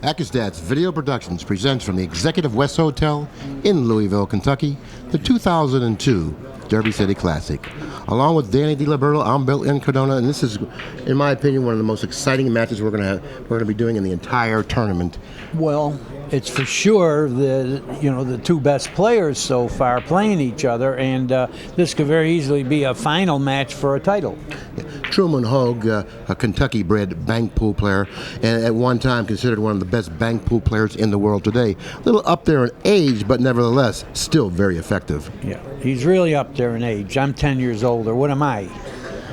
ACCUSTATS Video Productions presents from the Executive West Hotel in Louisville, Kentucky, the 2002 Derby City Classic. Along with Danny DiLiberto, I'm Bill Incardona, and this is, in my opinion, one of the most exciting matches we're going to be doing in the entire tournament. Well, it's for sure the two best players so far playing each other, and this could very easily be a final match for a title. Truman Hogue, a Kentucky-bred bank pool player, and at one time considered one of the best bank pool players in the world today. A little up there in age, but nevertheless still very effective. Yeah, he's really up there in age. I'm 10 years older. What am I?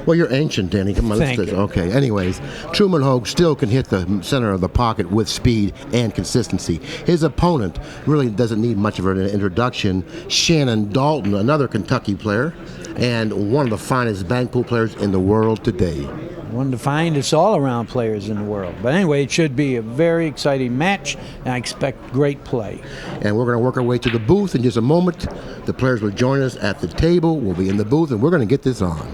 Well, you're ancient, Danny. Come on, Thank you. Okay. Anyways, Truman Hogue still can hit the center of the pocket with speed and consistency. His opponent really doesn't need much of an introduction. Shannon Daulton, another Kentucky player, and one of the finest bank pool players in the world today. One of the finest all-around players in the world. But anyway, it should be a very exciting match, and I expect great play. And we're going to work our way to the booth in just a moment. The players will join us at the table. We'll be in the booth, and we're going to get this on.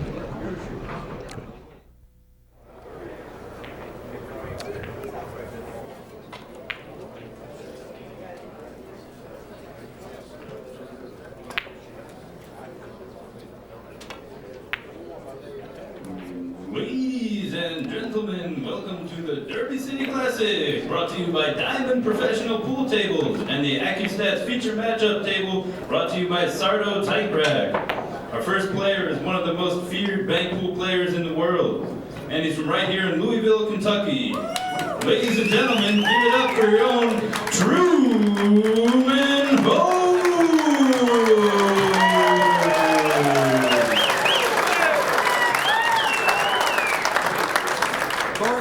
Ladies and gentlemen, welcome to the Derby City Classic, brought to you by Diamond Professional Pool Tables and the Accu-Stats Feature Matchup Table, brought to you by Sardo Tight Rack. Our first player is one of the most feared bank pool players in the world, and he's from right here in Louisville, Kentucky. Ladies and gentlemen, give it up for your own Truman Hogue!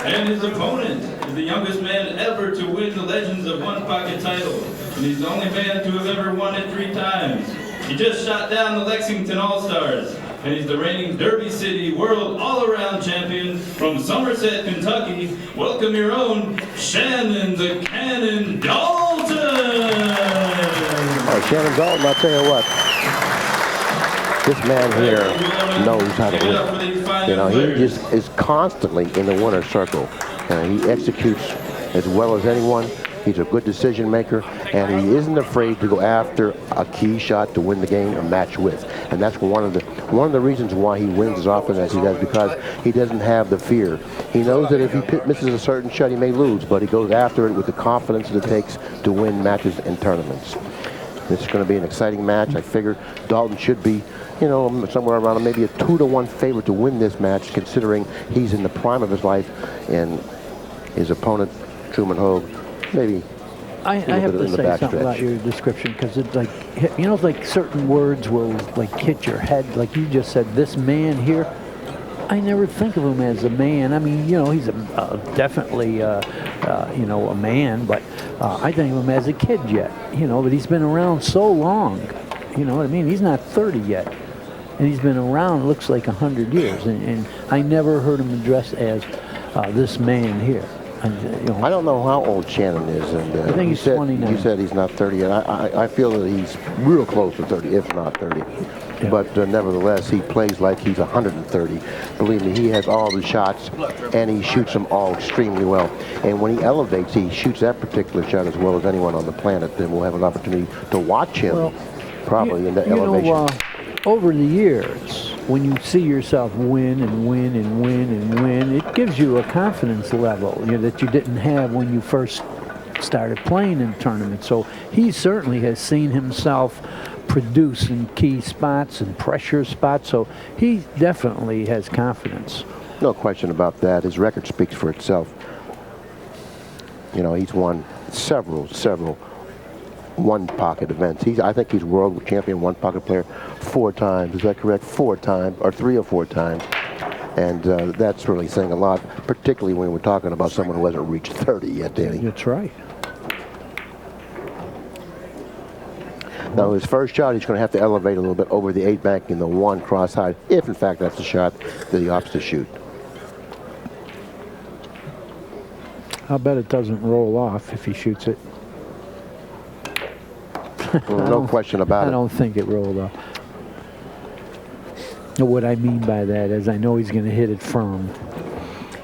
And his opponent is the youngest man ever to win the Legends of One Pocket title, and he's the only man to have ever won it 3 times. He just shot down the Lexington All-Stars, and he's the reigning Derby City World All-Around Champion from Somerset, Kentucky. Welcome your own Shannon the Cannon Daulton! Oh, Shannon Daulton, I'll tell you what. This man here knows how to win. You know, he just is constantly in the winner's circle. He executes as well as anyone. He's a good decision maker, and he isn't afraid to go after a key shot to win the game or match with. And that's one of the reasons why he wins as often as he does, because he doesn't have the fear. He knows that if he misses a certain shot, he may lose, but he goes after it with the confidence that it takes to win matches and tournaments. This is going to be an exciting match. I figure Daulton should be, you know, somewhere around maybe a 2-to-1 favorite to win this match, considering he's in the prime of his life, and his opponent, Truman Hogue, maybe I have to say something about your description, because it's like, you know, like certain words will like hit your head. Like you just said, this man here. I never think of him as a man. I mean, you know, he's definitely, you know, a man, but I think of him as a kid yet, you know, but he's been around so long, you know what I mean? He's not 30 yet, and he's been around, looks like 100 years, and I never heard him addressed as this man here. And, you know, I don't know how old Shannon is, and I think he's 29. You said he's not 30 yet. I feel that he's real close to 30, if not 30. Yeah. But nevertheless, he plays like he's 130. Believe me, he has all the shots, and he shoots them all extremely well. And when he elevates, he shoots that particular shot as well as anyone on the planet. Then we'll have an opportunity to watch him, probably in the elevation. Over the years, when you see yourself win and win and win and win, it gives you a confidence level, you know, that you didn't have when you first started playing in tournaments. So he certainly has seen himself produce in key spots and pressure spots, so he definitely has confidence. No question about that. His record speaks for itself. You know, he's won several one-pocket events. I think he's world champion one-pocket player 4 times. Is that correct? 4 times, or 3 or 4 times. And that's really saying a lot, particularly when we're talking about someone who hasn't reached 30 yet, Danny. That's right. Now, his first shot, he's going to have to elevate a little bit over the 8 bank in the 1 cross-side, if, in fact, that's the shot that he opts to shoot. I'll bet it doesn't roll off if he shoots it. No question about it. I don't think it rolled off. What I mean by that is I know he's going to hit it firm.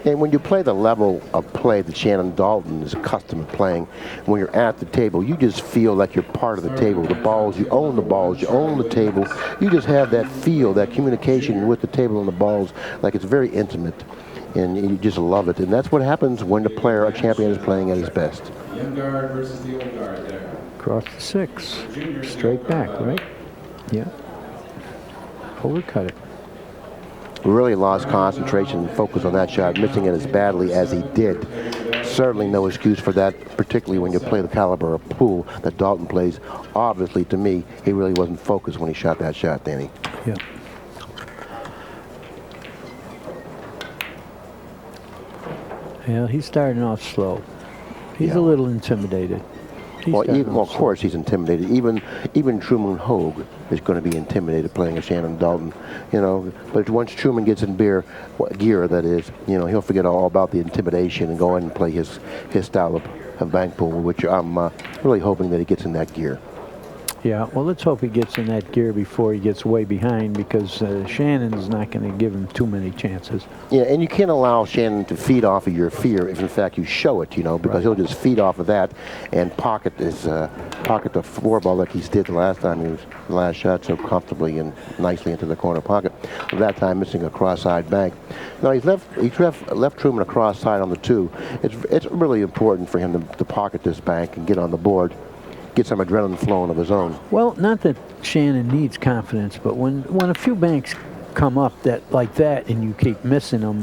And when you play the level of play that Shannon Daulton is accustomed to playing, when you're at the table, you just feel like you're part of the table. The balls, you own the balls, you own the table. You just have that feel, that communication with the table and the balls, like it's very intimate. And you just love it. And that's what happens when the player, a champion, is playing at his best. Young guard versus the old guard there. Across the 6. Straight back, right? Yeah. Overcut it. Really lost concentration and focus on that shot, missing it as badly as he did. Certainly no excuse for that, particularly when you play the caliber of pool that Daulton plays. Obviously, to me, he really wasn't focused when he shot that shot, Danny. Yeah. Yeah, he's starting off slow. He's a little intimidated. Well, of course he's intimidated. Even Truman Hogue is going to be intimidated playing a Shannon Daulton, you know. But once Truman gets in gear, that is, you know, he'll forget all about the intimidation and go in and play his style of bank pool, which I'm really hoping that he gets in that gear. Yeah, well, let's hope he gets in that gear before he gets way behind, because Shannon's not going to give him too many chances. Yeah, and you can't allow Shannon to feed off of your fear if, in fact, you show it, you know, because he'll just feed off of that and pocket the 4-ball like he did the last time the last shot so comfortably and nicely into the corner pocket. That time missing a cross-side bank. Now, he left Truman a cross-side on the 2. It's really important for him to pocket this bank and get on the board. Get some adrenaline flowing of his own. Well, not that Shannon needs confidence, but when a few banks come up like that and you keep missing them,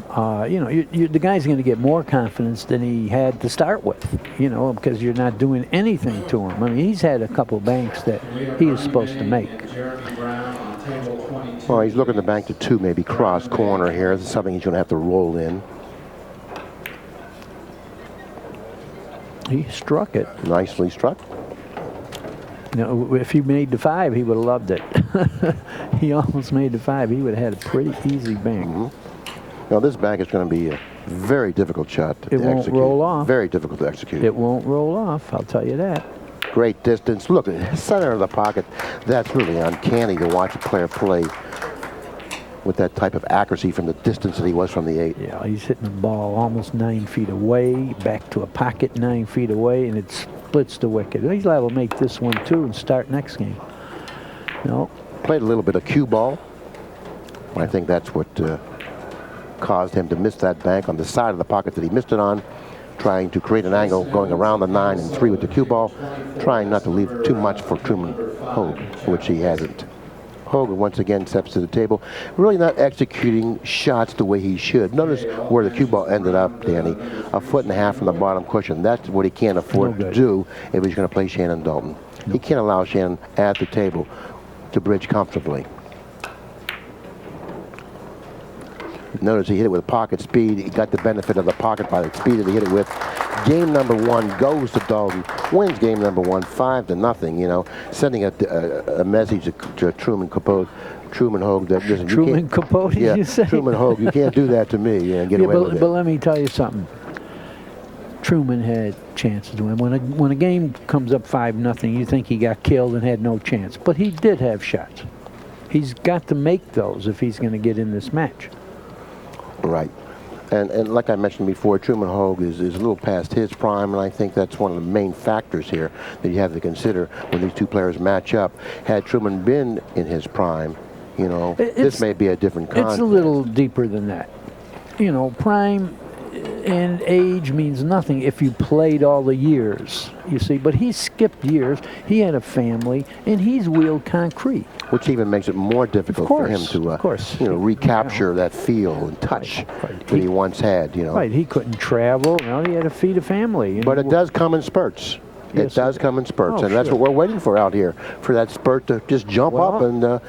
you know, the guy's going to get more confidence than he had to start with, you know, because you're not doing anything to him. I mean, he's had a couple banks that he is supposed to make. Well, he's looking to bank to 2, maybe cross corner here. This is something he's going to have to roll in. He struck it. Nicely struck. You know, if he made the 5, he would have loved it. He almost made the 5. He would have had a pretty easy bank. Now, this bank is going to be a very difficult shot to execute. It won't roll off. Very difficult to execute. It won't roll off, I'll tell you that. Great distance. Look at the center of the pocket. That's really uncanny to watch a player play with that type of accuracy from the distance that he was from the 8. Yeah, he's hitting the ball almost 9 feet away, back to a pocket 9 feet away, and it splits the wicket. He's liable to make this one too and start next game. No. Played a little bit of cue ball. I think that's what caused him to miss that bank on the side of the pocket that he missed it on, trying to create an angle going around the 9 and 3 with the cue ball, trying not to leave too much for Truman Hogue, which he hasn't. Hogue once again steps to the table, really not executing shots the way he should. Notice where the cue ball ended up, Danny, 1.5 feet from the bottom cushion. That's what he can't afford to do if he's going to play Shannon Daulton. He can't allow Shannon at the table to bridge comfortably. Notice he hit it with pocket speed. He got the benefit of the pocket by the speed that he hit it with. Game number 1 goes to Daulton, wins game number 1, 5-0, you know, sending a message to Truman Hogue that, listen, Truman Capote, yeah, you say? Truman Hogue, you can't do that to me and get away with it. But let me tell you something. Truman had chances to win. When a game comes up 5-0, you think he got killed and had no chance. But he did have shots. He's got to make those if he's going to get in this match. Right. And like I mentioned before, Truman Hogue is a little past his prime, and I think that's one of the main factors here that you have to consider when these two players match up. Had Truman been in his prime, you know, this may be a different contest. It's a little deeper than that. You know, prime, and age means nothing if you played all the years, you see. But he skipped years. He had a family, and he's wheeled concrete. Which even makes it more difficult for him to, you know, recapture that feel and touch that he once had, you know. Right, he couldn't travel. Now he had to feed a family. But it does come in spurts. It does come in spurts, and that's what we're waiting for out here, for that spurt to just jump up. And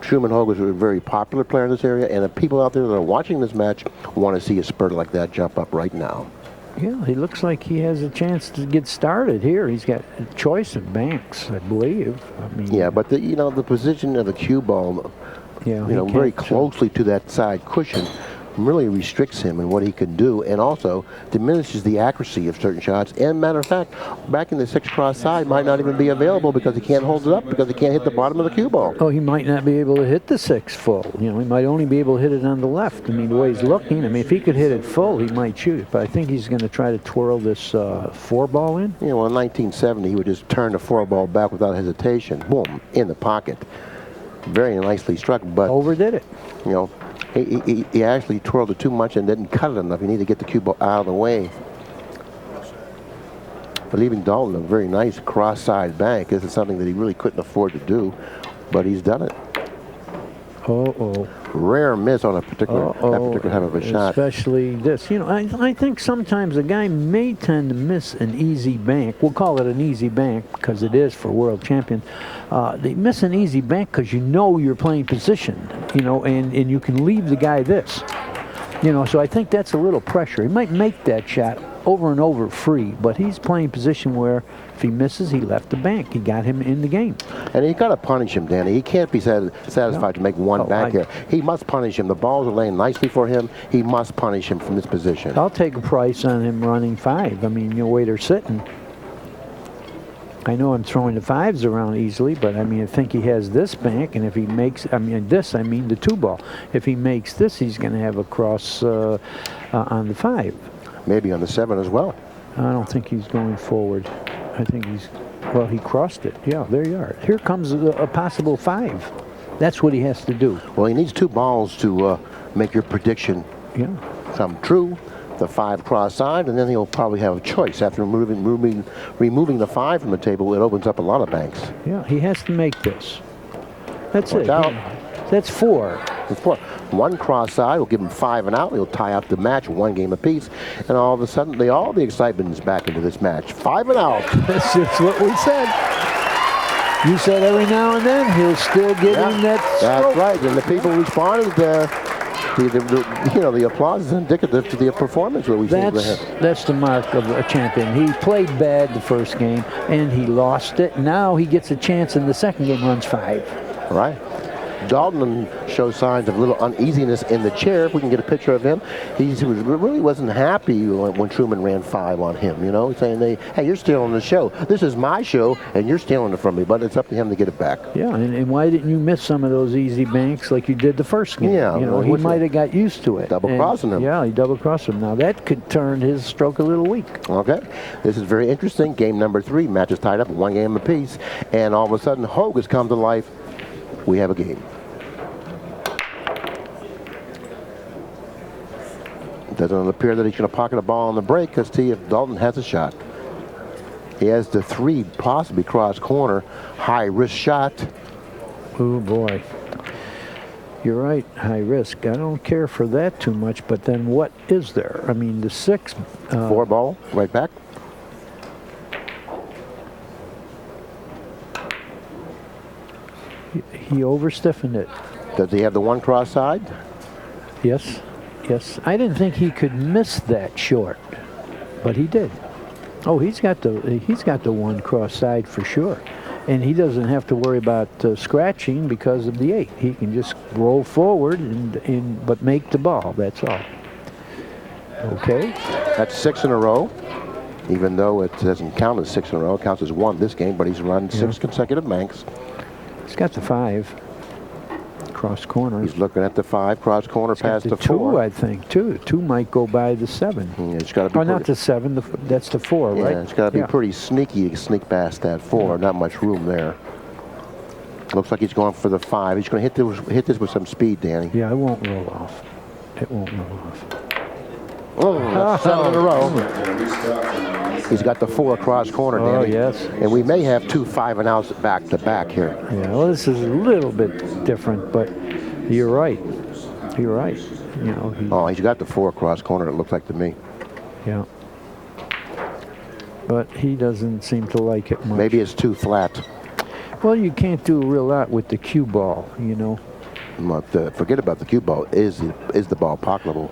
Truman Hogue is a very popular player in this area, and the people out there that are watching this match want to see a spurt like that jump up right now. Yeah, he looks like he has a chance to get started here. He's got a choice of banks, I believe. I mean, yeah, but the, you know, the position of the cue ball, you know, very closely to that side cushion, really restricts him in what he can do, and also diminishes the accuracy of certain shots. And matter of fact, back in the 6 cross side might not even be available because he can't hold it up, because he can't hit the bottom of the cue ball. Oh, he might not be able to hit the 6 full. You know, he might only be able to hit it on the left. I mean, the way he's looking, I mean, if he could hit it full, he might shoot it. But I think he's going to try to twirl this 4 ball in. You know, in 1970, he would just turn the 4 ball back without hesitation. Boom, in the pocket. Very nicely struck, but overdid it. You know, he actually twirled it too much and didn't cut it enough. He needed to get the cue ball out of the way. But leaving Daulton a very nice cross-side bank. This is something that he really couldn't afford to do, but he's done it. Uh-oh. Rare miss on a particular, that particular type of a shot. Especially this. You know, I think sometimes a guy may tend to miss an easy bank. We'll call it an easy bank because it is for world champions. They miss an easy bank because you know you're playing position, you know, and you can leave the guy this. You know, so I think that's a little pressure. He might make that shot over and over free, but he's playing position where if he misses, he left the bank. He got him in the game. And you got to punish him, Danny. He can't be satisfied to make one bank here. He must punish him. The balls are laying nicely for him. He must punish him from this position. I'll take a price on him running 5. I mean, you know, way they're sitting. I know I'm throwing the 5s around easily, but I mean, I think he has this bank, and if he makes, I mean the 2 ball. If he makes this, he's going to have a cross on the 5. Maybe on the 7 as well. I don't think he's going forward. I think he's, well, he crossed it. Yeah, there you are. Here comes a possible 5. That's what he has to do. Well, he needs 2 balls to make your prediction come true. The 5 cross side, and then he'll probably have a choice. After removing the 5 from the table, it opens up a lot of banks. Yeah, he has to make this. That's Watch it. out. That's 4. That's 4. 1 cross side will give him 5 and out. He'll tie up the match, 1 game apiece, and all of a sudden, all the excitement is back into this match. 5 and out. That's just what we said. You said every now and then he'll still get in that stroke. That's right, and the people responded there. You know, the applause is indicative to the performance that we see. That's the mark of a champion. He played bad the first game, and he lost it. Now he gets a chance in the second game, runs 5. Right. Daulton shows signs of a little uneasiness in the chair. If we can get a picture of him, he really wasn't happy when Truman ran 5 on him, you know, saying, hey, you're stealing the show. This is my show, and you're stealing it from me, but it's up to him to get it back. Yeah, and why didn't you miss some of those easy banks like you did the first game? Yeah. You know, he might have got used to it. Double-crossing him. Yeah, he double-crossed him. Now, that could turn his stroke a little weak. Okay. This is very interesting. Game number 3. Match is tied up, 1 game apiece, and all of a sudden, Hogue has come to life. We have a game. Doesn't appear that he's going to pocket a ball on the break because see if Daulton has a shot. He has the 3 possibly cross corner, high risk shot. Oh boy. You're right, high risk. I don't care for that too much, but then what is there? I mean, the 6. 4 ball, right back. He over-stiffened it. Does he have the 1 cross side? Yes. Yes, I didn't think he could miss that short, but he did. Oh, he's got the 1 cross side for sure, and he doesn't have to worry about scratching because of the 8. He can just roll forward but make the ball. That's all. Okay. That's 6 in a row, even though it doesn't count as 6 in a row. It counts as 1 this game, but he's run 6 consecutive banks. He's got the 5. Cross corner. He's looking at the 5 cross corner past the 4. 2, I think. 2 might go by the 7. Yeah, it's got to be. Oh, not the 7. That's the 4, right? Yeah, it's got to be pretty sneaky to sneak past that 4. Not much room there. Looks like he's going for the 5. He's going to hit this with some speed, Danny. Yeah, it won't roll off. It won't roll off. Oh, that's 7 in a row. He's got the 4 across corner, Danny. Oh, yes. And we may have 2 5 and outs back to back here. Yeah, well, this is a little bit different, but you're right. You're right. You know. He's got the 4 across corner, it looks like to me. Yeah. But he doesn't seem to like it much. Maybe it's too flat. Well, you can't do a real lot with the cue ball, you know. But, forget about the cue ball. Is the ball pocketable?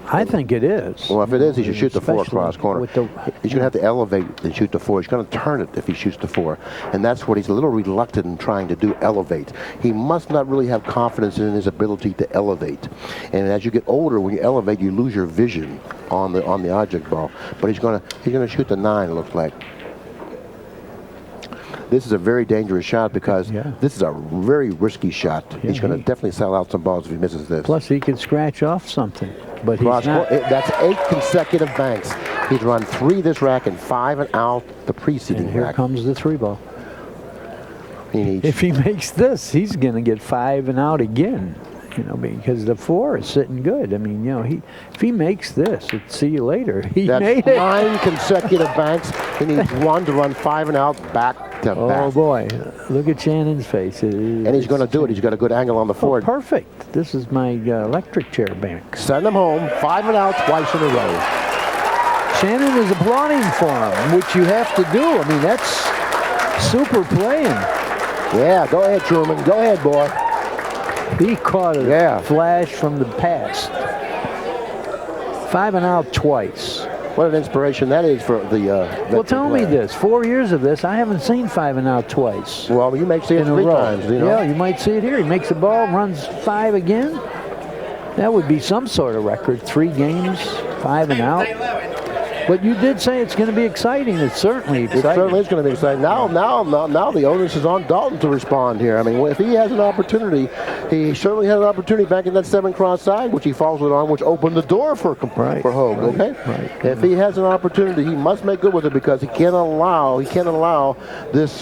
I think it is. Well, if it is, he should shoot the 4 Especially across corner. with the- He's going to have to elevate and shoot the 4. He's going to turn it if he shoots the 4. And that's what he's a little reluctant in trying to do, elevate. He must not really have confidence in his ability to elevate. And as you get older, when you elevate, you lose your vision on the object ball. But he's going to shoot the 9, it looks like. This is a very dangerous shot because this is a very risky shot. He's going to definitely sell out some balls if he misses this. Plus, he could scratch off something, but he's not. That's 8 consecutive banks. He's run 3 this rack and 5 and out the preceding And here rack. comes the 3 ball. He needs. If he makes this, he's going to get 5 and out again. You know, because the 4 is sitting good. I mean, you know, if he makes this, see you later. He made it. 9 consecutive banks. He needs 1 to run 5 and out back to back. Oh boy, look at Shannon's face. And he's going to do it. He's got a good angle on the forward. Perfect. This is my electric chair bank. Send him home. 5 and out twice in a row. Shannon is applauding for him, which you have to do. I mean, that's super playing. Yeah, go ahead, Truman. Go ahead, boy. He caught a flash from the past. 5 and out twice. What an inspiration that is for the well, tell me this. 4 years of this, I haven't seen 5 and out twice. Well, you may see it 3 times. You know? Yeah, you might see it here. He makes the ball, runs 5 again. That would be some sort of record. 3 games, 5 and out. But you did say it's going to be exciting. It's certainly exciting. It certainly is going to be exciting. Now the onus is on Daulton to respond here. I mean, if he has an opportunity, he certainly had an opportunity back in that 7 cross side, which he followed on, which opened the door for Hogue. Okay. Right. If he has an opportunity, he must make good with it because he can't allow this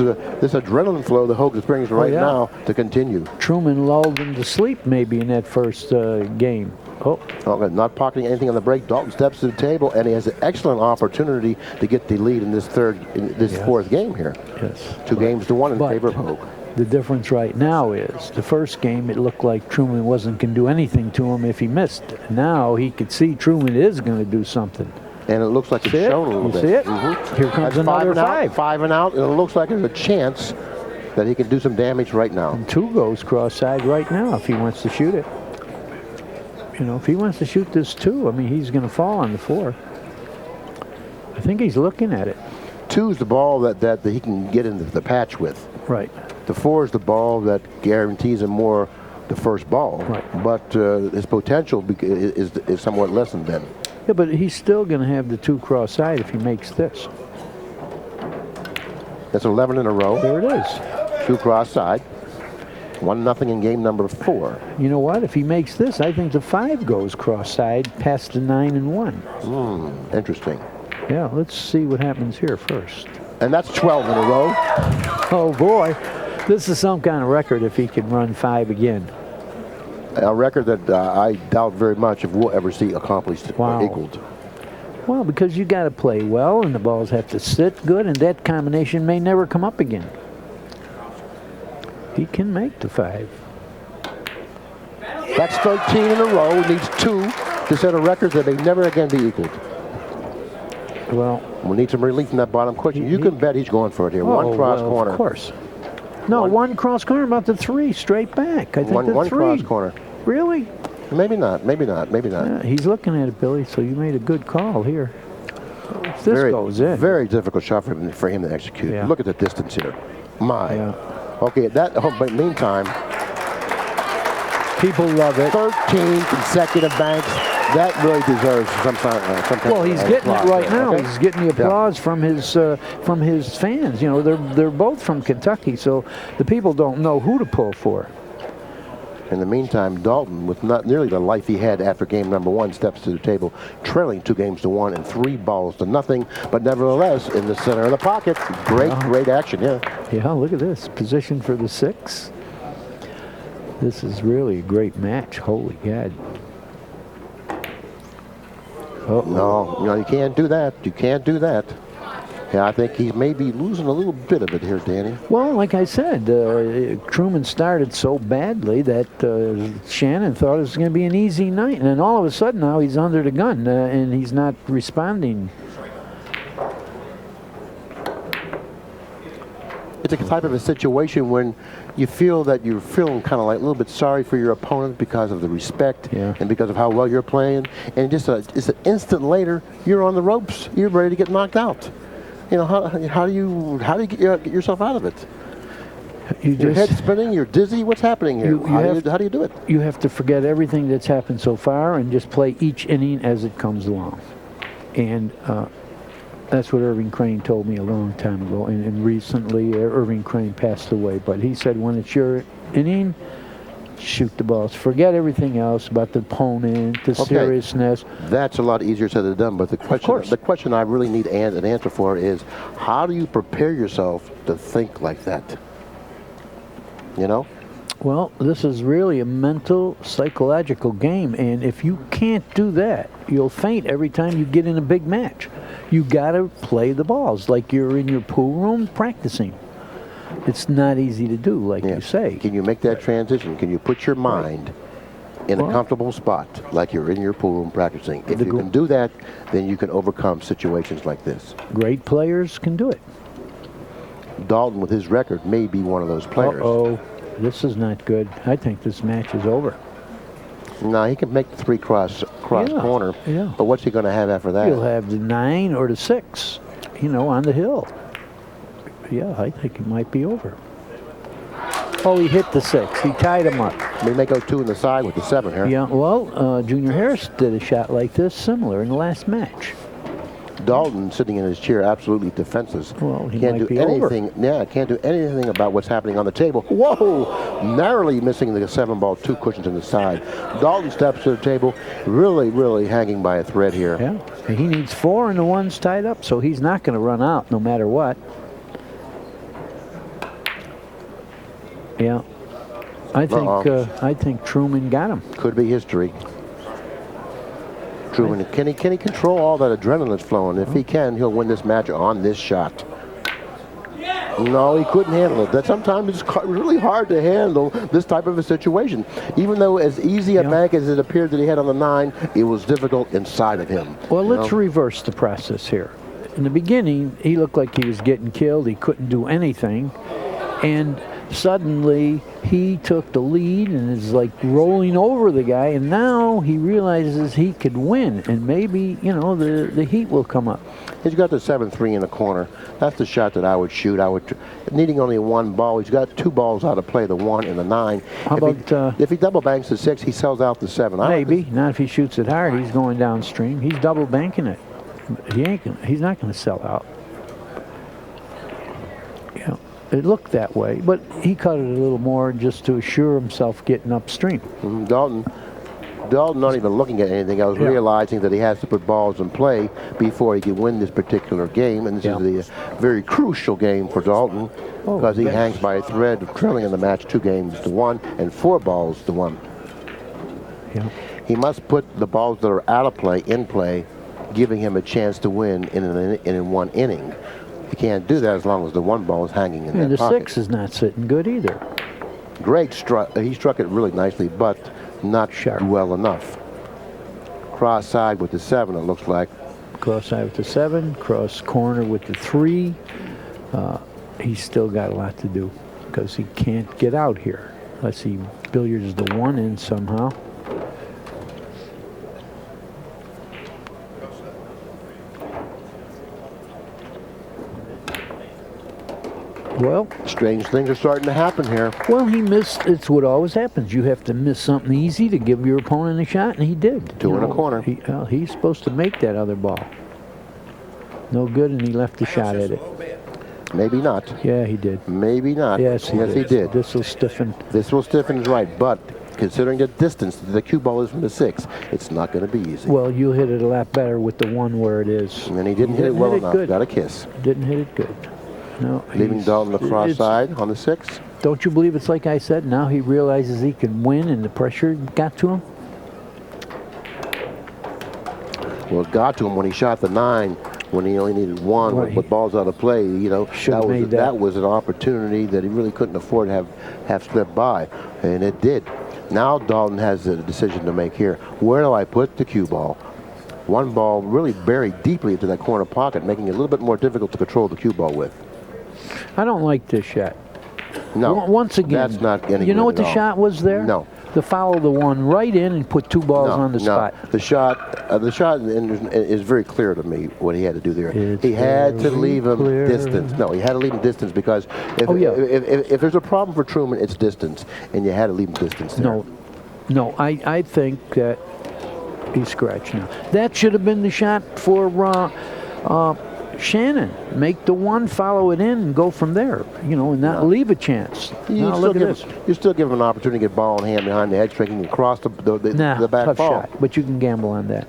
adrenaline flow that Hogue is experiencing right now to continue. Truman lulled him to sleep maybe in that first game. Not pocketing anything on the break. Daulton steps to the table, and he has an excellent opportunity to get the lead in this 4th game here. Yes. 2 games to 1 in favor of Hogue. The difference right now is the first game, it looked like Truman wasn't going to do anything to him if he missed. Now he could see Truman is going to do something. And it looks like it's shown a little bit. See it? Mm-hmm. Here comes another 5. 5 and out, and it looks like there's a chance that he can do some damage right now. And 2 goes cross-side right now if he wants to shoot it. You know, if he wants to shoot this 2, I mean, he's going to fall on the 4. I think he's looking at it. 2 is the ball that he can get into the patch with. Right. The 4 is the ball that guarantees him more the first ball. Right. But his potential is somewhat lessened then. Yeah, but he's still going to have the 2 cross-side if he makes this. That's 11 in a row. There it is. 2 cross-side. 1-0 in game number 4. You know what? If he makes this, I think the 5 goes cross-side past the 9 and 1. Interesting. Yeah, let's see what happens here first. And that's 12 in a row. Oh, boy. This is some kind of record if he can run 5 again. A record that I doubt very much if we'll ever see accomplished or equaled. Well, because you got to play well, and the balls have to sit good, and that combination may never come up again. He can make the 5. That's 13 in a row. He needs 2 to set a record that may never again be equaled. Well, we'll need some relief from that bottom cushion. You can bet he's going for it here. 1 cross corner. Of course. No, 1 cross corner, about the 3 straight back. I think the 3. 1 cross corner. Really? Maybe not. Maybe not. Maybe not. Yeah, he's looking at it, Billy. So you made a good call here. If this goes in, very difficult shot for him to execute. Yeah. Look at the distance here. My. Yeah. Okay. But meantime, people love it. 13 consecutive banks. That really deserves some kind of well, he's getting it right now. Okay? He's getting the applause from his fans. You know, they're both from Kentucky, so the people don't know who to pull for. In the meantime, Daulton, with not nearly the life he had after game number 1, steps to the table, trailing 2 games to 1 and 3 balls to nothing. But nevertheless, in the center of the pocket, great action. Yeah, look at this position for the 6. This is really a great match. Holy God. No, you can't do that. You can't do that. Yeah, I think he's maybe losing a little bit of it here, Danny. Well, like I said, Truman started so badly that Shannon thought it was going to be an easy night. And then all of a sudden now he's under the gun and he's not responding. It's a type of a situation when you feel that you're feeling kind of like a little bit sorry for your opponent because of the respect and because of how well you're playing. And just an instant later, you're on the ropes. You're ready to get knocked out. You know, how do you get yourself out of it? Your head's spinning, you're dizzy. What's happening here? How do you do it? You have to forget everything that's happened so far and just play each inning as it comes along. And that's what Irving Crane told me a long time ago. And recently, Irving Crane passed away. But he said, when it's your inning, shoot the balls. Forget everything else about the opponent, the seriousness. That's a lot easier said than done. But the question I really need an answer for is, how do you prepare yourself to think like that? You know? Well, this is really a mental, psychological game. And if you can't do that, you'll faint every time you get in a big match. You got to play the balls like you're in your pool room practicing. It's not easy to do, like you say. Can you make that transition? Can you put your mind in a comfortable spot, like you're in your pool room practicing? If you can do that, then you can overcome situations like this. Great players can do it. Daulton, with his record, may be one of those players. Uh-oh, this is not good. I think this match is over. No, he can make the 3 cross corner, but what's he going to have after that? He'll have the 9 or the 6, you know, on the hill. Yeah, I think it might be over. Oh, he hit the 6. He tied him up. We may go 2 in the side with the 7 here. Yeah, well, Junior Harris did a shot like this, similar, in the last match. Daulton, sitting in his chair, absolutely defenseless. Well, he can't might do be anything. over. Yeah, can't do anything about what's happening on the table. Whoa! Narrowly missing the 7 ball, 2 cushions in the side. Daulton steps to the table, really hanging by a thread here. Yeah, he needs 4 and the 1's tied up, so he's not going to run out no matter what. Yeah, I think Truman got him. Could be history. Truman, can he control all that adrenaline that's flowing? If he can, he'll win this match on this shot. No, he couldn't handle it. That sometimes it's really hard to handle this type of a situation. Even though as easy a bank as it appeared that he had on the 9, it was difficult inside of him. Well, let's reverse the process here. In the beginning, he looked like he was getting killed. He couldn't do anything. And suddenly he took the lead and is like rolling over the guy, and now he realizes he could win, and maybe, you know, the heat will come up. He's got the 7-3 in the corner. That's the shot that I would shoot. Needing only 1 ball. He's got 2 balls out of play, the 1 and the 9. How about if he double banks the 6, he sells out the 7. Maybe not if he shoots it hard. He's going downstream. He's double banking it. He's not going to sell out. Yeah. It looked that way, but he cut it a little more just to assure himself getting upstream. Daulton not even looking at anything else, realizing that he has to put balls in play before he can win this particular game, and this is a very crucial game for Daulton because he hangs by a thread of trailing in the match 2 games to 1 and 4 balls to 1. Yeah. He must put the balls that are out of play in play, giving him a chance to win in 1 inning. You can't do that as long as the 1 ball is hanging in that pocket. And the 6 is not sitting good either. Great struck. He struck it really nicely, but not well enough. Cross side with the 7, it looks like. Cross side with the 7, cross corner with the 3. He's still got a lot to do because he can't get out here. Let's see, billiards the 1 in somehow. Well, strange things are starting to happen here. Well, he missed. It's what always happens. You have to miss something easy to give your opponent a shot, and he did. 2 in a corner. He's supposed to make that other ball. No good, and he left the shot at it. Maybe not. Yeah, he did. Maybe not. Yes, he did. This will stiffen. This will stiffen is right, but considering the distance that the cue ball is from the 6, it's not going to be easy. Well, you hit it a lot better with the 1 where it is. And he didn't hit it well enough. Got a kiss. Didn't hit it good. No, leaving Daulton the cross side on the 6. Don't you believe it's like I said? Now he realizes he can win, and the pressure got to him. Well, it got to him when he shot the 9, when he only needed 1 Right. with balls out of play. You know, Should've made that. that was an opportunity that he really couldn't afford to have slipped by, and it did. Now Daulton has a decision to make here. Where do I put the cue ball? One ball really buried deeply into that corner pocket, making it a little bit more difficult to control the cue ball with. I don't like this shot. No, Once again, that's not any you know good what the at all. shot was there? No. To follow the one right in and put 2 balls on the spot. The shot is very clear to me what he had to do there. It's he had to very leave him clear. distance. No, he had to leave him distance because if there's a problem for Truman, it's distance, and you had to leave him distance there. No, I think that he's scratched now. That should have been the shot for Shannon. Make the 1, follow it in, and go from there. You know, and not leave a chance. Now look at this. You still give him an opportunity to get ball in hand behind the hedge, thinking across the back tough ball. shot, but you can gamble on that.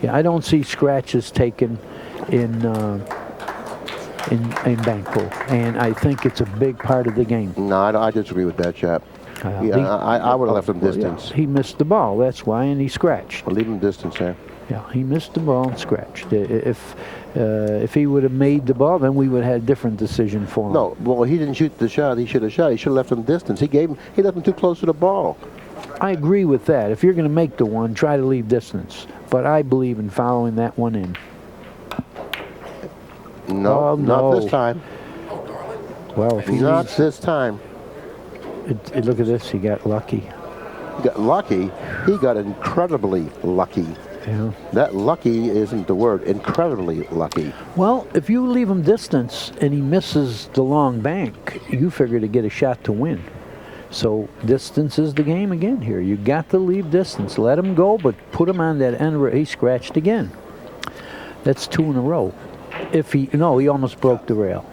Yeah, I don't see scratches taken in bank pool, and I think it's a big part of the game. No, I disagree with that, chap. I would have left him distance. Yeah, he missed the ball, that's why, and he scratched. Well, leave him distance there. Yeah, he missed the ball and scratched. If he would have made the ball, then we would have had a different decision for him. No, well, he didn't shoot the shot he should have shot. He should have left him distance. He left him too close to the ball. I agree with that. If you're going to make the 1, try to leave distance. But I believe in following that 1 in. No, not this time. Well, if he Not this time. look at this, he got lucky. He got lucky. He got incredibly lucky. Yeah. That lucky isn't the word. Incredibly lucky. Well, if you leave him distance and he misses the long bank, you figure to get a shot to win. So distance is the game again here. You got to leave distance. Let him go, but put him on that end where he scratched again. That's 2 in a row. He almost broke the rail.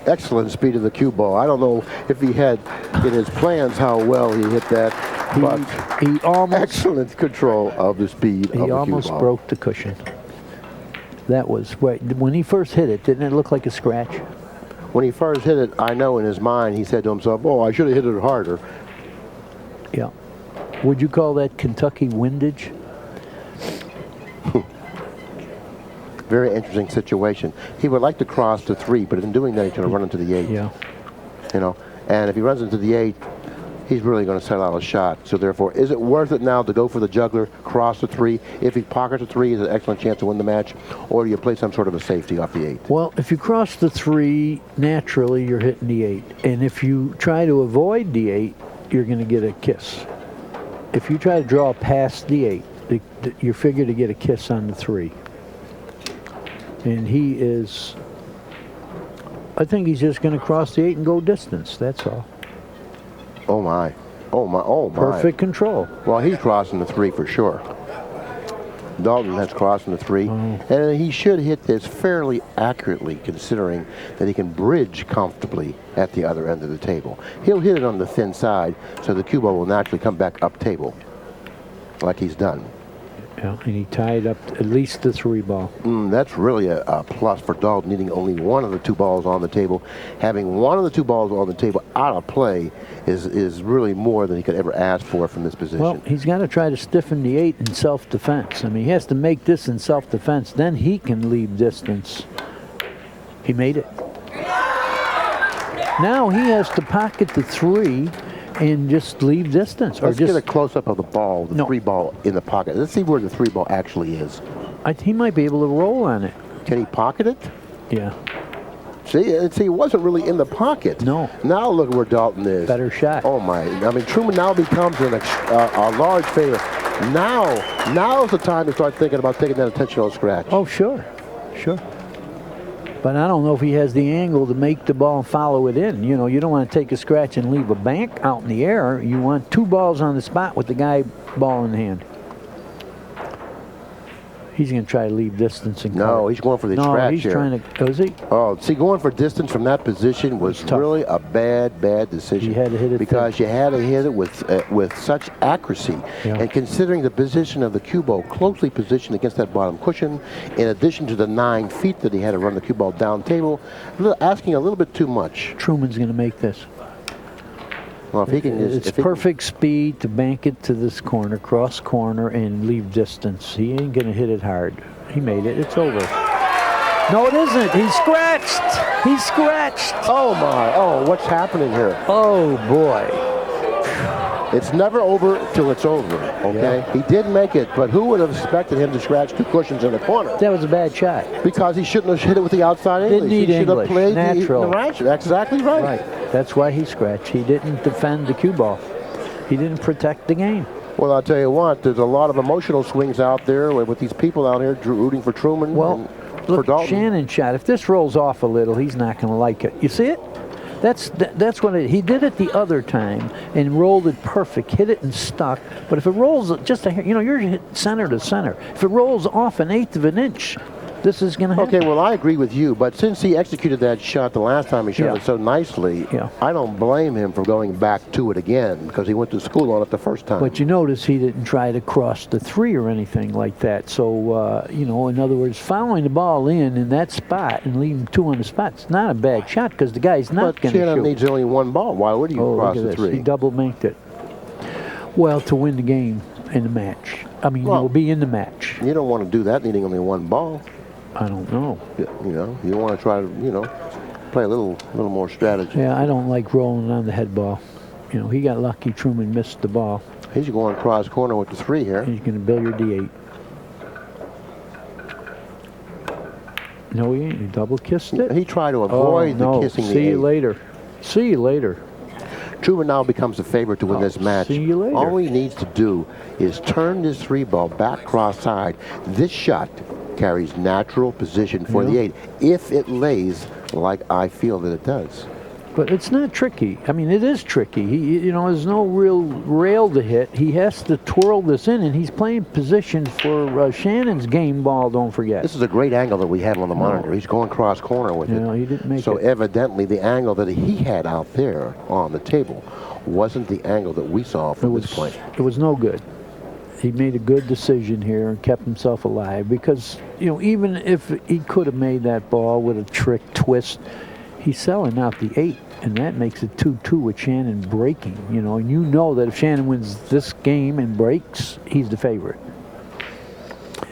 Excellent speed of the cue ball. I don't know if he had in his plans how well he hit that, but He almost excellent control of the speed of the cue ball. He almost broke the cushion. That was when he first hit it. Didn't it look like a scratch? When he first hit it, I know in his mind he said to himself, "Oh, I should have hit it harder." Yeah. Would you call that Kentucky windage? Very interesting situation. He would like to cross the 3, but in doing that, he's going to run into the 8. Yeah. You know, and if he runs into the 8, he's really going to sell out a shot. So therefore, is it worth it now to go for the juggler, cross the 3? If he pockets the 3, is an excellent chance to win the match, or do you play some sort of a safety off the 8? Well, if you cross the 3, naturally you're hitting the 8, and if you try to avoid the 8, you're going to get a kiss. If you try to draw past the 8, you figure to get a kiss on the 3. And he is, I think he's just going to cross the 8 and go distance. That's all. Oh my. Oh my. Oh my. Perfect control. Well, he's crossing the 3 for sure. Daulton has crossing the 3. And he should hit this fairly accurately, considering that he can bridge comfortably at the other end of the table. He'll hit it on the thin side, so the cue ball will naturally come back up table, like he's done. Yeah, and he tied up at least the 3 ball. That's really a plus for Daulton, needing only 1 of the 2 balls on the table. Having 1 of the 2 balls on the table out of play is really more than he could ever ask for from this position. Well, he's got to try to stiffen the 8 in self-defense. I mean, he has to make this in self-defense. Then he can leave distance. He made it. Now he has to pocket the 3 and just leave distance. Let's get a close-up of the ball, the 3 ball in the pocket. Let's see where the 3 ball actually is. He might be able to roll on it. Can he pocket it? Yeah. See, it wasn't really in the pocket. No. Now look where Daulton is. Better shot. Oh my! I mean, Truman now becomes a large favorite. Now's the time to start thinking about taking that intentional scratch. Oh, sure. But I don't know if he has the angle to make the ball and follow it in. You know, you don't want to take a scratch and leave a bank out in the air. You want 2 balls on the spot with the guy ball in hand. He's going to try to leave distance and No, he's going for the scratch he's here. trying to. Is he? Oh, see, going for distance from that position was tough. really a bad decision. You had to hit it because you had to hit it with such accuracy. Yeah. And considering the position of the cue ball, closely positioned against that bottom cushion, in addition to the 9 feet that he had to run the cue ball down table, asking a little bit too much. Truman's going to make this. Well, if he can It's perfect speed to bank it to this corner, cross corner, and leave distance. He ain't going to hit it hard. He made it. It's over. No, it isn't. He scratched. He scratched. Oh, my. Oh, what's happening here? Oh, boy. It's never over till it's over, okay? Yeah. He did make it, but who would have expected him to scratch 2 cushions in the corner? That was a bad shot. Because he shouldn't have hit it with the outside English. Didn't need he should English. have played Natural. the ratchet. That's exactly right. Right. That's why he scratched. He didn't defend the cue ball. He didn't protect the game. Well, I'll tell you what, there's a lot of emotional swings out there with these people out here rooting for Truman Well, and for look, Daulton. Shannon shot. If this rolls off a little, he's not going to like it. You see it? That's what he did it the other time and rolled it perfect, hit it and stuck. But if it rolls just a hair, you know, you're hit center to center. If it rolls off 1/8 of an inch, this is going to happen. Okay, well, I agree with you, but since he executed that shot the last time he shot it so nicely, I don't blame him for going back to it again because he went to school on it the first time. But you notice he didn't try to cross the 3 or anything like that. So, you know, in other words, following the ball in that spot and leaving 2 on the spot, it's not a bad shot because the guy's not going to shoot. But Shannon needs only 1 ball. Why would he cross the 3? He double banked it. Well, to win the game in the match. I mean, Well, you'll be in the match. You don't want to do that needing only 1 ball. I don't know. You know, you want to try to, you know, play a little more strategy. Yeah, I don't like rolling on the head ball. You know, he got lucky. Truman missed the ball. He's going cross corner with the 3 here. He's going to billiard D8. No, he ain't. He double kissed it. He tried to avoid the kissing the 8. See you later. See you later. Truman now becomes the favorite to win this match. See you later. All he needs to do is turn this 3 ball back cross side. This shot carries natural position for the 8 if it lays like I feel that it does. But it's not tricky. I mean, it is tricky. You know, there's no real rail to hit. He has to twirl this in, and he's playing position for Shannon's game ball, don't forget. This is a great angle that we have on the monitor. He's going cross corner with it. No, he didn't make it. So evidently the angle that he had out there on the table wasn't the angle that we saw from this point. It was no good. He made a good decision here and kept himself alive because, you know, even if he could have made that ball with a trick twist, he's selling out the 8, and that makes it 2-2 with Shannon breaking, you know, and you know that if Shannon wins this game and breaks, he's the favorite.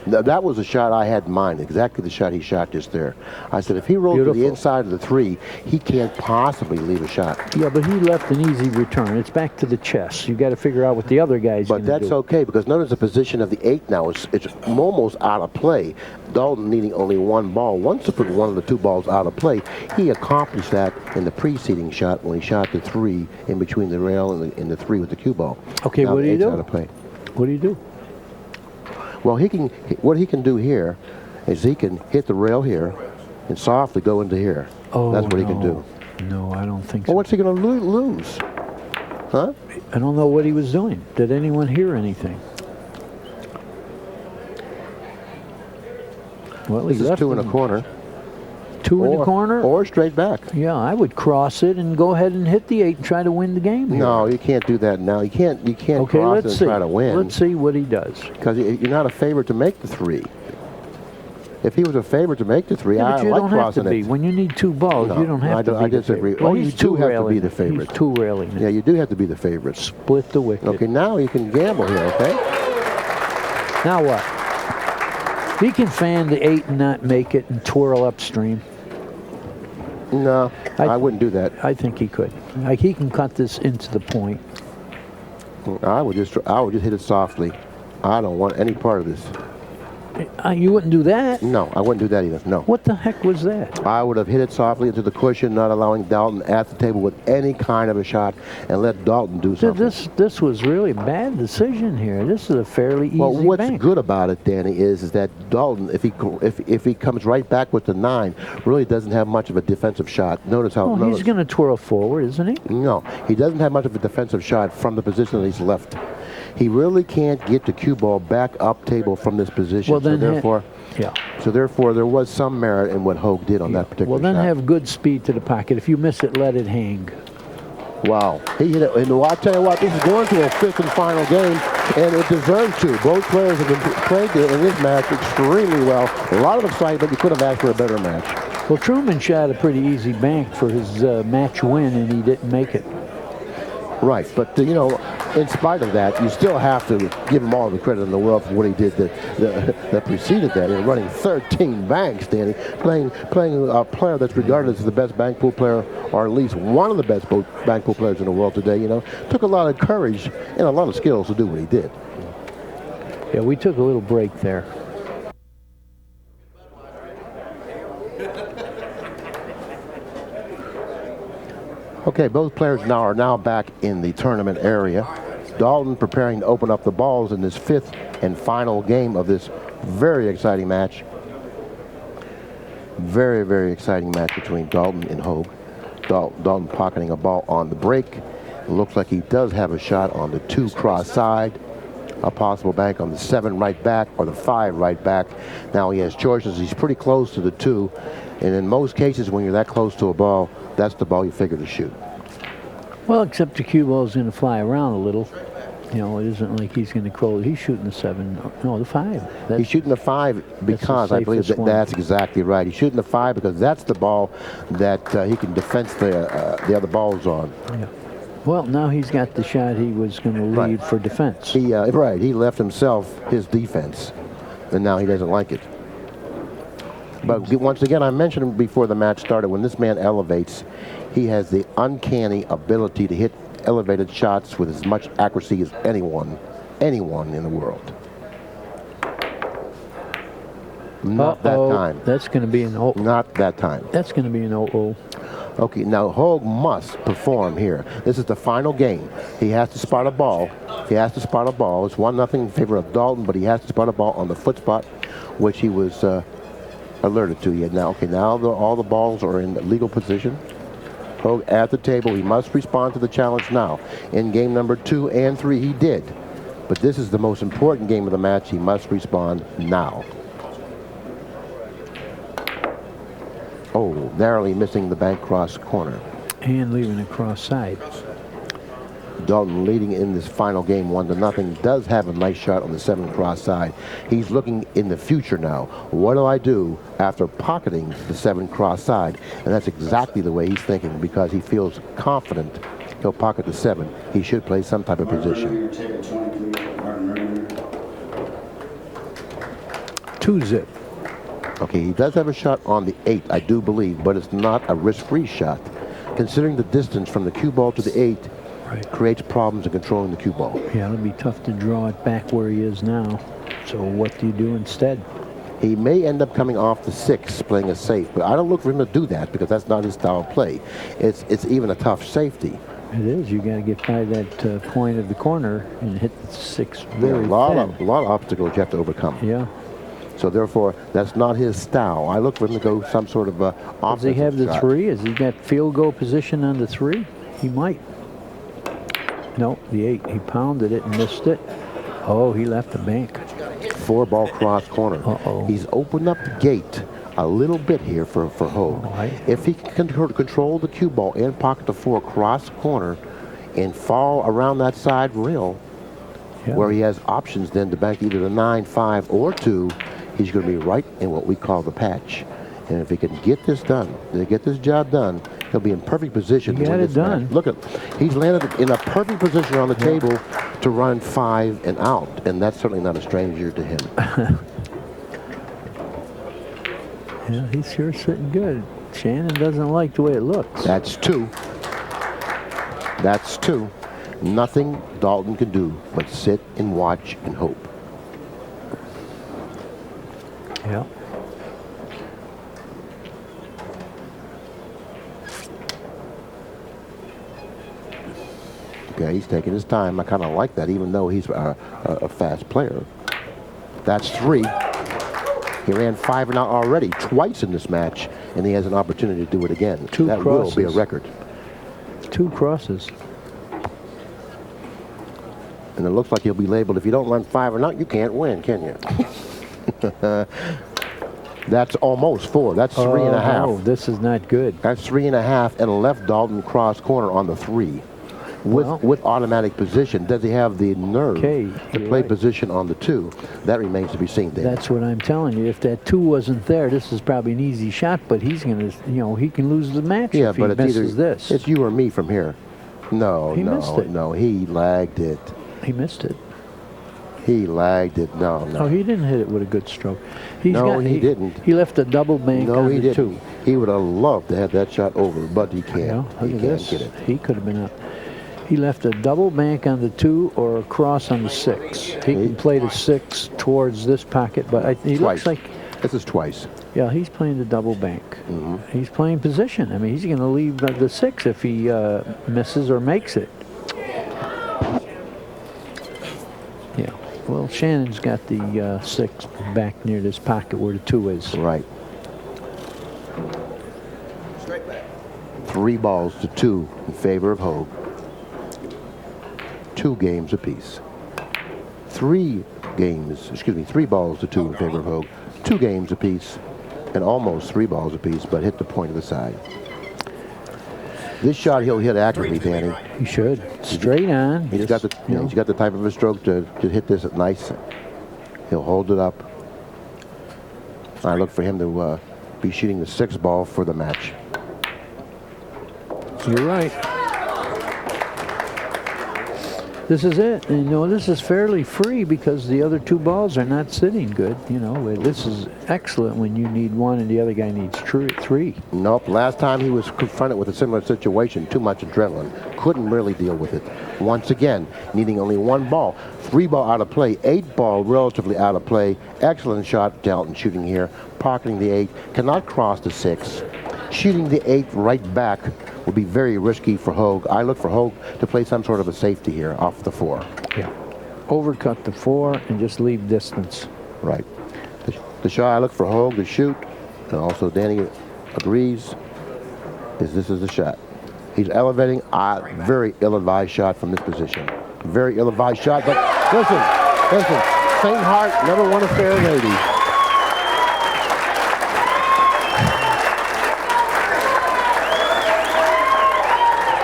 That was a shot I had in mind, exactly the shot he shot just there. I said, if he rolls to the inside of the 3, he can't possibly leave a shot. Yeah, but he left an easy return. It's back to the chess. You got to figure out what the other guy's going to do. But that's okay, because notice the position of the 8 now. It's almost out of play. Daulton needing only 1 ball. Once to put one of the 2 balls out of play, he accomplished that in the preceding shot when he shot the 3 in between the rail and the 3 with the cue ball. Okay, now what do you do? Out of play. What do you do? Well, what he can do here is he can hit the rail here and softly go into here. Oh, that's what he can do. No, I don't think so. Well, what's he going to lose? Huh? I don't know what he was doing. Did anyone hear anything? Well, this is 2 in a corner. 2 in the corner? Or straight back. Yeah, I would cross it and go ahead and hit the 8 and try to win the game here. No, you can't do that now. You can't okay, cross it and try to win. Let's see what he does. Because you're not a favorite to make the 3. If he was a favorite to make the 3, yeah, I but you like don't crossing have to be. it. When you need 2 balls, you don't have to be. I disagree. Well, you do have to be the favorite. He's 2 railing. Yeah, you do have to be the favorite. Split the wicket. Okay, now you can gamble here, okay? Now what? He can fan the 8 and not make it and twirl upstream. No, I wouldn't do that. I think he could. Like, he can cut this into the point. I would just hit it softly. I don't want any part of this. You wouldn't do that? No, I wouldn't do that either. No. What the heck was that? I would have hit it softly into the cushion, not allowing Daulton at the table with any kind of a shot, and let Daulton do something. This was really a bad decision here. This is a fairly easy Well, what's bank. good about it, Danny, is that Daulton, if he comes right back with the 9, really doesn't have much of a defensive shot. Notice how. Well, he's going to twirl forward, isn't he? No, he doesn't have much of a defensive shot from the position that he's left. He really can't get the cue ball back up table from this position. Well, then so therefore, there was some merit in what Hogue did on that particular shot. Well, then shot. have good speed to the pocket. If you miss it, let it hang. Wow. He hit it. And I'll tell you what, this is going to a 5th and final game, and it deserves to. Both players have played in this match extremely well. A lot of excitement. You could have asked for a better match. Well, Truman shot a pretty easy bank for his match win, and he didn't make it. Right, but you know, in spite of that, you still have to give him all the credit in the world for what he did that preceded that. In running 13 banks, Danny, playing a player that's regarded as the best bank pool player, or at least one of the best bank pool players in the world today. You know, took a lot of courage and a lot of skills to do what he did. Yeah, we took a little break there. Okay, both players are now back in the tournament area. Daulton preparing to open up the balls in this 5th and final game of this very exciting match. Very, very exciting match between Daulton and Hogue. Daulton pocketing a ball on the break. It looks like he does have a shot on the 2 cross side. A possible bank on the 7 right back or the 5 right back. Now he has choices. He's pretty close to the 2. And in most cases, when you're that close to a ball, that's the ball you figure to shoot. Well, except the cue ball is going to fly around a little. You know, it isn't like he's going to close. He's shooting the 7. No, the 5. He's shooting the 5 because I believe that's exactly right. He's shooting the 5 because that's the ball that he can defense the other balls on. Yeah. Well, now he's got the shot he was going to leave for defense. He left himself his defense, and now he doesn't like it. But once again, I mentioned before the match started, when this man elevates, he has the uncanny ability to hit elevated shots with as much accuracy as anyone in the world. Not that time. That's going to be an 0. Not that time. That's going to be an 0-0. Okay, now Hogue must perform here. This is the final game. He has to spot a ball. It's 1-0 in favor of Daulton, but he has to spot a ball on the foot spot, which he was alerted to. Now all the balls are in legal position. Hogue at the table. He must respond to the challenge now. In game number 2 and 3, he did. But this is the most important game of the match. He must respond now. Oh, narrowly missing the bank cross corner. And leaving a cross side. Daulton leading in this final game 1-0. Does have a nice shot on the 7 cross side. He's looking in the future now. What do I do after pocketing the 7 cross side? And that's exactly the way he's thinking, because he feels confident he'll pocket the 7. He should play some type of position. 2-zip. Okay, he does have a shot on the 8, I do believe, but it's not a risk-free shot. Considering the distance from the cue ball to the 8, creates problems in controlling the cue ball. Yeah, it'll be tough to draw it back where he is now. So what do you do instead? He may end up coming off the 6, playing a safe, but I don't look for him to do that because that's not his style of play. It's even a tough safety. It is. You got to get by that point of the corner and hit the 6 very a lot of obstacles you have to overcome. Yeah. So therefore, that's not his style. I look for him to go some sort of offensive Does he have the shot. 3? Has he got field goal position on the 3? He might. No, the 8. He pounded it and missed it. Oh, he left the bank. 4-ball cross corner. Uh-oh. He's opened up the gate a little bit here for Hogue. If he can control the cue ball and pocket the 4 cross corner and fall around that side rail, where he has options then to bank either the 9, 5, or 2, he's going to be right in what we call the patch. And if he can get this done, get this job done, he'll be in perfect position. He got it done. Look at, he's landed in a perfect position on the table to run 5 and out, and that's certainly not a stranger to him. Yeah, he's sure sitting good. Shannon doesn't like the way it looks. That's 2. That's 2. Nothing Daulton can do but sit and watch and hope. Yeah. Okay, he's taking his time. I kind of like that, even though he's a fast player. That's 3. He ran 5 and out already, twice in this match, and he has an opportunity to do it again. 2 that crosses. will be a record. 2 crosses. And it looks like he'll be labeled, if you don't run 5 and out, you can't win, can you? That's almost 4. That's 3.5. Oh, this is not good. That's 3.5, and left Daulton cross corner on the 3. With automatic position. Does he have the nerve to play position on the 2? That remains to be seen, Dave. That's what I'm telling you. If that 2 wasn't there, this is probably an easy shot, but he's going to, he can lose the match if he misses this. It's you or me from here. No, He missed it. no, he lagged it. He missed it. He lagged it. No. Oh, he didn't hit it with a good stroke. He didn't. He left a double bank on he the didn't. 2. He would have loved to have that shot over, but he can't. Yeah, He look at can't this. get it. He could have been up. He left a double bank on the 2 or a cross on the 6. He can play the 6 towards this pocket, but he looks like... This is twice. Yeah, he's playing the double bank. He's playing position. I mean, he's going to leave the 6 if he misses or makes it. Yeah. Well, Shannon's got the 6 back near this pocket where the 2 is. Right. 3 balls to 2 in favor of Hogue. 2 games apiece. 3 balls to 2 in favor of Hogue. 2 games apiece, and almost 3 balls apiece, but hit the point of the side. This shot he'll hit accurately, Danny. He should. Straight on. He's got the he's got the type of a stroke to hit this nice. He'll hold it up. I look for him to be shooting the 6 ball for the match. You're right. This is it. And, this is fairly free because the other 2 balls are not sitting good. This is excellent when you need 1 and the other guy needs 3. Nope. Last time he was confronted with a similar situation, too much adrenaline. Couldn't really deal with it. Once again, needing only 1 ball. 3 ball out of play. 8 ball relatively out of play. Excellent shot, Dalton shooting here. Pocketing the 8. Cannot cross the 6. Shooting the 8 right back would be very risky for Hogue. I look for Hogue to play some sort of a safety here off the 4. Yeah. Overcut the 4 and just leave distance. Right. The shot I look for Hogue to shoot, and also Danny agrees, this is the shot. He's elevating. Very ill-advised shot from this position. Very ill-advised shot, but listen, same heart, never won a fair lady.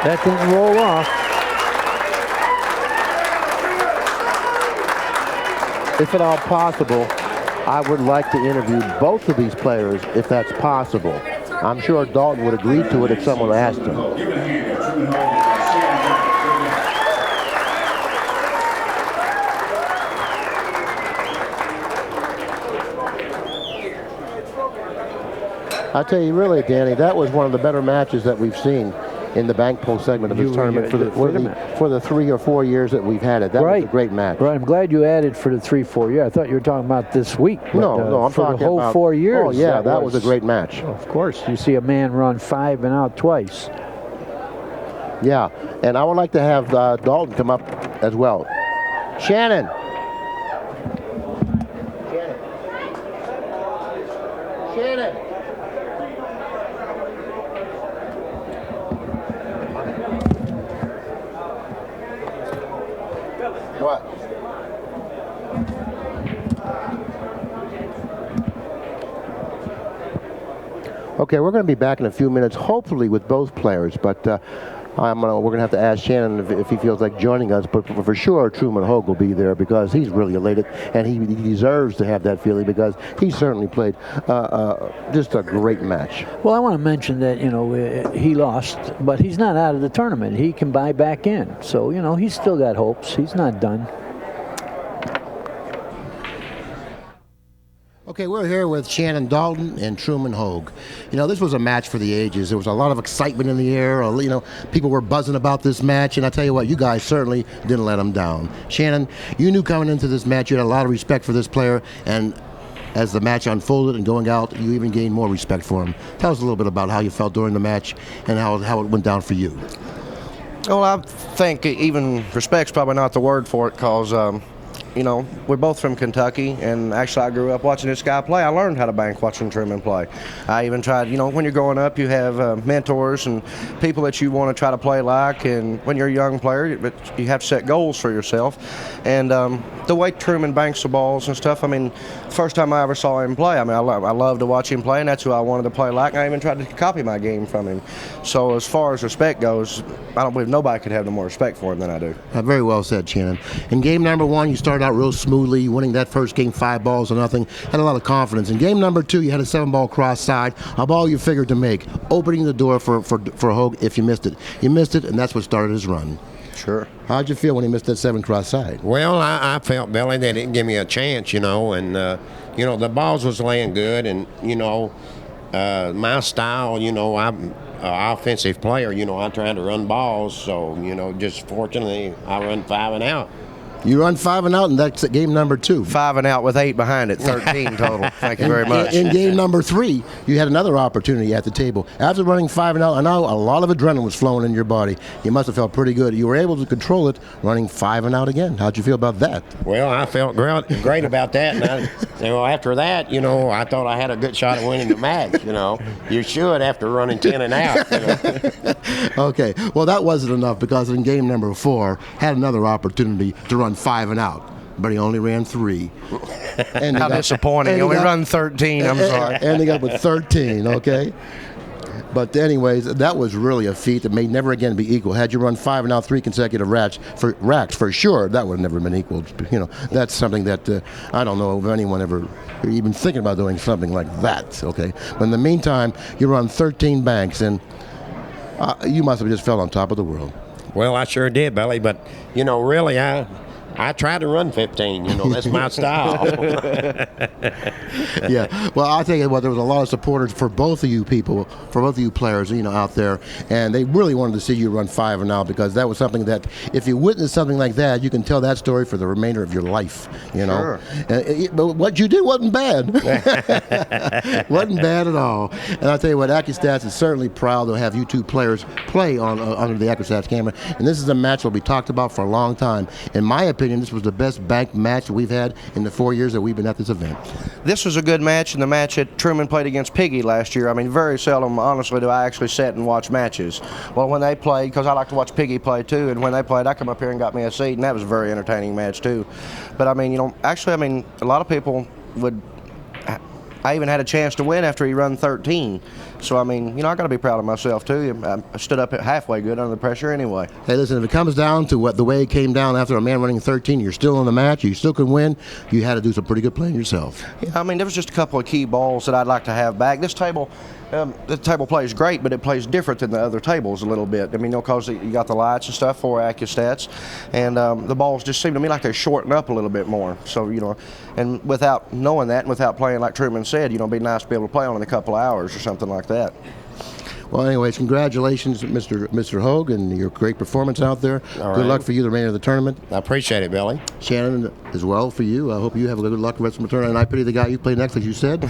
That didn't roll off. If at all possible, I would like to interview both of these players if that's possible. I'm sure Dalton would agree to it if someone asked him. I tell you, really, Danny, that was one of the better matches that we've seen in the bank pull segment of this tournament for the 3 or 4 years that we've had it. That was a great match. Right. I'm glad you added for the 3-4 years. I thought you were talking about this week. No, I'm for talking the whole about 4 years. Oh yeah, that was a great match. Of course, you see a man run 5 and out twice. Yeah, and I would like to have Dalton come up as well. Shannon. Shannon. What? Okay, we're going to be back in a few minutes, hopefully with both players, but we're going to have to ask Shannon if he feels like joining us, but for sure Truman Hogue will be there because he's really elated, and he deserves to have that feeling because he certainly played just a great match. Well, I want to mention that, he lost, but he's not out of the tournament. He can buy back in. So, he's still got hopes. He's not done. Okay, we're here with Shannon Daulton and Truman Hogue. This was a match for the ages. There was a lot of excitement in the air. People were buzzing about this match, and I tell you what, you guys certainly didn't let them down. Shannon, you knew coming into this match you had a lot of respect for this player, and as the match unfolded and going out, you even gained more respect for him. Tell us a little bit about how you felt during the match and how it went down for you. Well, I think even respect's probably not the word for it because we're both from Kentucky, and actually I grew up watching this guy play. I learned how to bank watching Truman play. I even tried, when you're growing up, you have mentors and people that you want to try to play like, and when you're a young player, you have to set goals for yourself. And the way Truman banks the balls and stuff, first time I ever saw him play, I love to watch him play, and that's who I wanted to play like. I even tried to copy my game from him. So as far as respect goes, I don't believe nobody could have no more respect for him than I do. Very well said, Shannon. In game number 1, you started started out real smoothly, winning that first game 5-0. Had a lot of confidence. In game number 2, you had a 7-ball cross side, a ball you figured to make, opening the door for Hogue if you missed it. You missed it, and that's what started his run. Sure. How'd you feel when he missed that 7 cross side? Well, I felt, Billy, they didn't give me a chance, and, the balls was laying good, and, my style, I'm an offensive player, I try to run balls, so, just fortunately, I run 5 and out. You run 5 and out, and that's at game number 2. 5 and out with 8 behind it, 13 total. Thank you very much. In game number 3, you had another opportunity at the table. After running 5 and out, I know a lot of adrenaline was flowing in your body. You must have felt pretty good. You were able to control it, running 5 and out again. How'd you feel about that? Well, I felt great about that. And after that, I thought I had a good shot at winning the match. You should after running 10 and out. Okay. Well, that wasn't enough because in game number 4, had another opportunity to run 5 and out, but he only ran 3. And how disappointing. He only run 13, I'm sorry. Ending up with 13, okay? But anyways, that was really a feat that may never again be equal. Had you run 5 and out 3 consecutive racks, for sure, that would have never been equal. That's something that I don't know if anyone ever even thinking about doing something like that, okay? But in the meantime, you run 13 banks, and you must have just felt on top of the world. Well, I sure did, Billy, but, really, I try to run 15. That's my style. Yeah. Well, I'll tell you what, there was a lot of supporters for both of you people, for both of you players, out there, and they really wanted to see you run 5 and out because that was something that, if you witness something like that, you can tell that story for the remainder of your life, Sure. But what you did wasn't bad. Wasn't bad at all. And I'll tell you what, ACCUSTATS is certainly proud to have you two players play under the ACCUSTATS camera, and this is a match that will be talked about for a long time. In my opinion, this was the best bank match we've had in the 4 years that we've been at this event. This was a good match, and the match that Truman played against Piggy last year. I mean, very seldom, honestly, do I actually sit and watch matches. Well, when they played, because I like to watch Piggy play too, and when they played, I come up here and got me a seat, and that was a very entertaining match too. But I mean, a lot of people would. I even had a chance to win after he run 13. So, I mean, I got to be proud of myself, too. I stood up halfway good under the pressure anyway. Hey, listen, if it comes down to the way it came down after a man running 13, you're still in the match, you still can win, you had to do some pretty good playing yourself. Yeah, I mean, there was just a couple of key balls that I'd like to have back. This table, the table plays great, but it plays different than the other tables a little bit. I mean, because you got the lights and stuff for ACCUSTATS, and the balls just seem to me like they shorten up a little bit more. So, and without knowing that and without playing like Truman said, it'd be nice to be able to play on in a couple of hours or something like that. Well, anyways, congratulations, Mr. Hogue, and your great performance out there. All Good right. luck for you the remainder of the tournament. I appreciate it, Billy. Shannon, as well for you. I hope you have a good luck the rest of the tournament. And I pity the guy you play next, as you said.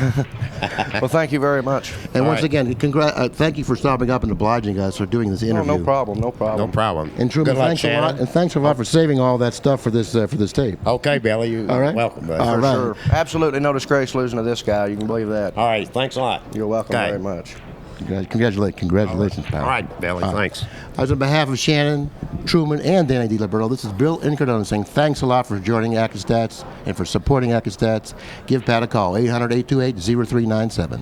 Well, thank you very much. And once right. again, thank you for stopping up and obliging us for doing this interview. No problem. No problem. And Truman, Good luck, thanks a lot, Shannon. and thanks a lot for saving all that stuff for this tape. Okay, Billy. You're All right. welcome, buddy. All right. Sure. Absolutely no disgrace losing to this guy. You can believe that. All right. Thanks a lot. You're welcome Okay. very much. Congratulations, pal. All right, Billy. Thanks. On behalf of Shannon, Truman, and Danny DiLiberto, this is Bill Incardona saying thanks a lot for joining ACCUSTATS and for supporting ACCUSTATS. Give Pat a call, 800-828-0397.